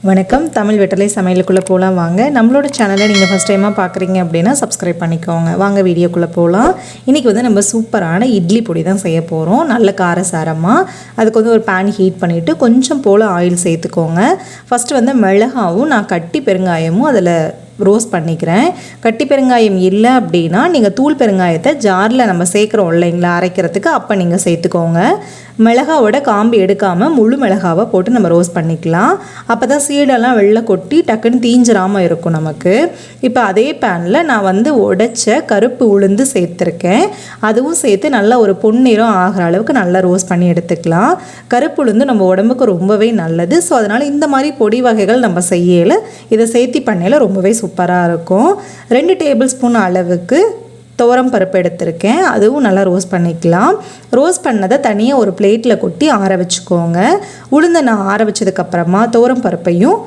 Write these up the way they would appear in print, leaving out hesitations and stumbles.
வணக்கம் தமிழ் வெற்றிலை சமையலுக்குள்ளே போகலாம் வாங்க. நம்மளோட சேனலை நீங்கள் ஃபஸ்ட் டைமாக பார்க்குறீங்க அப்படின்னா சப்ஸ்கிரைப் பண்ணிக்கோங்க. வாங்க வீடியோக்குள்ளே போகலாம். இன்றைக்கி நம்ம சூப்பரான இட்லி பொடி தான் செய்ய போகிறோம். நல்ல காரசாரமாக. அதுக்கு ஒரு பேன் ஹீட் பண்ணிவிட்டு கொஞ்சம் போல் ஆயில் சேர்த்துக்கோங்க. ஃபஸ்ட்டு மிளகாவும் நான் கட்டி பெருங்காயமும் அதில் ரோஸ்ட் பண்ணிக்கிறேன். கட்டி பெருங்காயம் இல்லை அப்படின்னா நீங்கள் தூள் பெருங்காயத்தை ஜாரில் நம்ம சேர்க்குறோம் இல்லைங்களா அரைக்கிறதுக்கு, அப்போ நீங்கள் சேர்த்துக்கோங்க. மிளகாவோட காம்பு எடுக்காமல் முழு மிளகாவை போட்டு நம்ம ரோஸ்ட் பண்ணிக்கலாம். அப்போ தான் சீடெல்லாம் வெளில கொட்டி டக்குன்னு தீஞ்சிராமல் இருக்கும் நமக்கு. இப்போ அதே பேனில் நான் உடைச்ச கருப்பு உளுந்து சேர்த்துருக்கேன். அதுவும் சேர்த்து நல்லா ஒரு பொன்னிறம் ஆகிற அளவுக்கு நல்லா ரோஸ்ட் பண்ணி எடுத்துக்கலாம். கருப்பு உளுந்து நம்ம உடம்புக்கு ரொம்பவே நல்லது. ஸோ அதனால் இந்த மாதிரி பொடி வகைகள் நம்ம செய்யல இதை சேர்த்தி பண்ணையில் ரொம்பவே சூப்பராக இருக்கும். 2 டேபிள் ஸ்பூன் அளவுக்கு துவரம் பருப்பு எடுத்திருக்கேன். அதுவும் நல்லா ரோஸ்ட் பண்ணிக்கலாம். ரோஸ்ட் பண்ணதை தனியாக ஒரு பிளேட்டில் கொட்டி ஆற வச்சுக்கோங்க. உளுந்தை நான் ஆற வச்சதுக்கப்புறமா துவரம் பருப்பையும்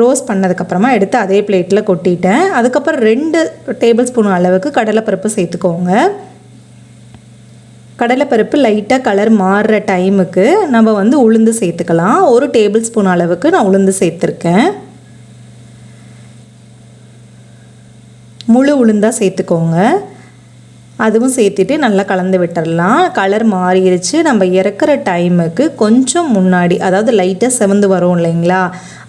ரோஸ்ட் பண்ணதுக்கப்புறமா எடுத்து அதே பிளேட்டில் கொட்டிட்டேன். அதுக்கப்புறம் 2 டேபிள் ஸ்பூன் அளவுக்கு கடலைப்பருப்பு சேர்த்துக்கோங்க. கடலைப்பருப்பு லைட்டாக கலர் மாறுற டைமுக்கு நம்ம உளுந்து சேர்த்துக்கலாம். 1 டேபிள் ஸ்பூன் அளவுக்கு நான் உளுந்து சேர்த்துருக்கேன். முழு உளுந்தாக சேர்த்துக்கோங்க. அதுவும் சேர்த்துட்டு நல்லா கலந்து விட்டுடலாம். கலர் மாறிடுச்சு. நம்ம இறக்குற டைமுக்கு கொஞ்சம் முன்னாடி, அதாவது லைட்டாக செவந்து வரும் இல்லைங்களா,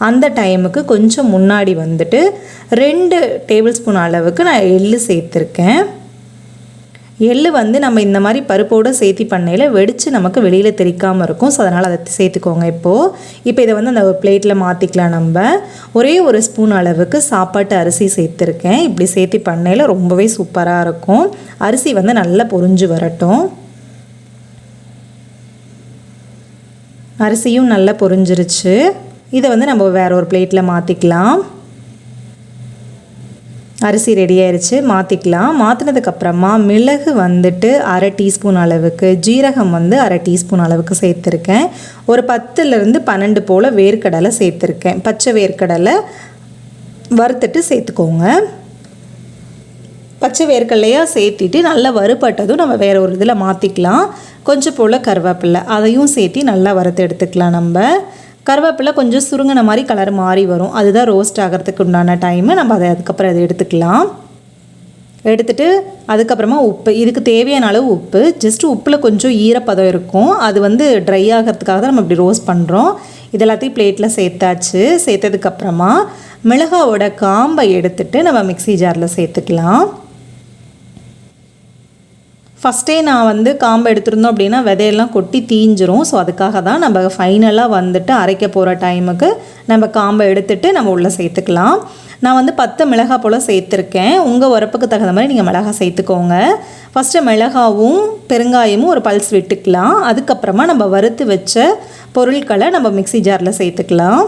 அந்த டைமுக்கு கொஞ்சம் முன்னாடி 2 டேபிள் ஸ்பூன் அளவுக்கு நான் எள்ளு சேர்த்துருக்கேன். எள்ளு நம்ம இந்த மாதிரி பருப்போடு சேர்த்தி பண்ணையில் வெடித்து நமக்கு வெளியில் தெரிக்காமல் இருக்கும். ஸோ அதனால் அதை சேர்த்துக்கோங்க. இப்போ இதை அந்த பிளேட்டில் மாற்றிக்கலாம். நம்ம ஒரே ஒரு ஸ்பூன் அளவுக்கு சாப்பாட்டு அரிசி சேர்த்துருக்கேன். இப்படி சேர்த்தி பண்ணையில் ரொம்பவே சூப்பராக இருக்கும். அரிசி நல்லா பொரிஞ்சு வரட்டும். அரிசியும் நல்லா பொரிஞ்சிருச்சு. இதை நம்ம வேறு ஒரு பிளேட்டில் மாற்றிக்கலாம். அரிசி ரெடி ஆயிடுச்சு, மாற்றிக்கலாம். மாற்றினதுக்கப்புறமா மிளகு 1/2 டீஸ்பூன் அளவுக்கு, ஜீரகம் 1/2 டீஸ்பூன் அளவுக்கு சேர்த்துருக்கேன். ஒரு 10லேருந்து 12 போல் வேர்க்கடலை சேர்த்துருக்கேன். பச்சை வேர்க்கடலை வறுத்துட்டு சேர்த்துக்கோங்க. பச்சை வேர்க்கடலையாக சேர்த்திட்டு நல்லா வறுபட்டதும் நம்ம வேறு ஒரு இதில் மாற்றிக்கலாம். கொஞ்சம் போல் கருவேப்பிலை அதையும் சேர்த்து நல்லா வறுத்து எடுத்துக்கலாம். நம்ம கருவேப்பிலை கொஞ்சம் சுருங்கின மாதிரி கலர் மாறி வரும். அதுதான் ரோஸ்ட் ஆகிறதுக்கு உண்டான டைமு. நம்ம அதுக்கப்புறம் அதை எடுத்துக்கலாம். எடுத்துகிட்டு அதுக்கப்புறமா உப்பு, இதுக்கு தேவையான அளவு உப்பு. ஜஸ்ட்டு உப்பில் கொஞ்சம் ஈரப்பதம் இருக்கும். அது ட்ரை ஆகிறதுக்காக தான் நம்ம இப்படி ரோஸ்ட் பண்ணுறோம். இதெல்லாத்தையும் பிளேட்டில் சேர்த்தாச்சு. சேர்த்ததுக்கப்புறமா மிளகாவோட காம்பை எடுத்துகிட்டு நம்ம மிக்ஸி ஜாரில் சேர்த்துக்கலாம். ஃபஸ்ட்டே நான் காம்பை எடுத்துருந்தோம் அப்படின்னா விதையெல்லாம் கொட்டி தீஞ்சிரும். ஸோ அதுக்காக தான் நம்ம ஃபைனலாக அரைக்க போகிற டைமுக்கு நம்ம காம்பை எடுத்துகிட்டு நம்ம உள்ளே சேர்த்துக்கலாம். நான் 10 மிளகாய் போல் சேர்த்துருக்கேன். உங்கள் உரப்புக்கு தகுந்த மாதிரி நீங்கள் மிளகாய் சேர்த்துக்கோங்க. ஃபஸ்ட்டு மிளகாவும் பெருங்காயமும் ஒரு பல்ஸ் விட்டுக்கலாம். அதுக்கப்புறமா நம்ம வறுத்து வச்ச பொருட்களை நம்ம மிக்ஸி ஜாரில் சேர்த்துக்கலாம்.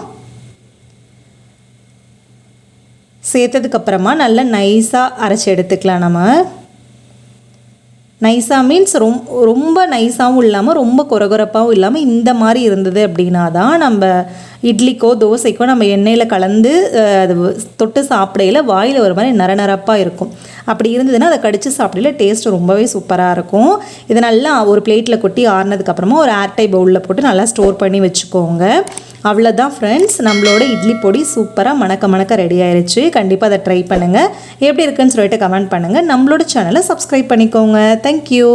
சேர்த்ததுக்கப்புறமா நல்லா நைஸாக அரைச்சி எடுத்துக்கலாம். நம்ம நைஸாக மீன்ஸ் ரொம்ப நைஸாகவும் இல்லாமல் ரொம்ப கொரகொரப்பாகவும் இல்லாமல் இந்த மாதிரி இருந்தது அப்படின்னா தான் நம்ம இட்லிக்கோ தோசைக்கோ நம்ம எண்ணெயில் கலந்து அது தொட்டு சாப்பிடையில் வாயில் ஒரு மாதிரி நரநரப்பாக இருக்கும். அப்படி இருந்ததுன்னா அதை கடித்து சாப்பிடையில டேஸ்ட் ரொம்பவே சூப்பராக இருக்கும். இதை நல்லா ஒரு பிளேட்டில் கொட்டி ஆறினதுக்கப்புறமா ஒரு ஏர்டை பவுலில் போட்டு நல்லா ஸ்டோர் பண்ணி வச்சுக்கோங்க. அவ்வளோதான் ஃப்ரெண்ட்ஸ், நம்மளோட இட்லி பொடி சூப்பராக மணக்க ரெடி ஆயிடுச்சு. கண்டிப்பாக அதை ட்ரை பண்ணுங்கள். எப்படி இருக்குன்னு சொல்லிட்டு கமெண்ட் பண்ணுங்கள். நம்மளோட சேனலை சப்ஸ்கிரைப் பண்ணிக்கோங்க. தேங்க்யூ.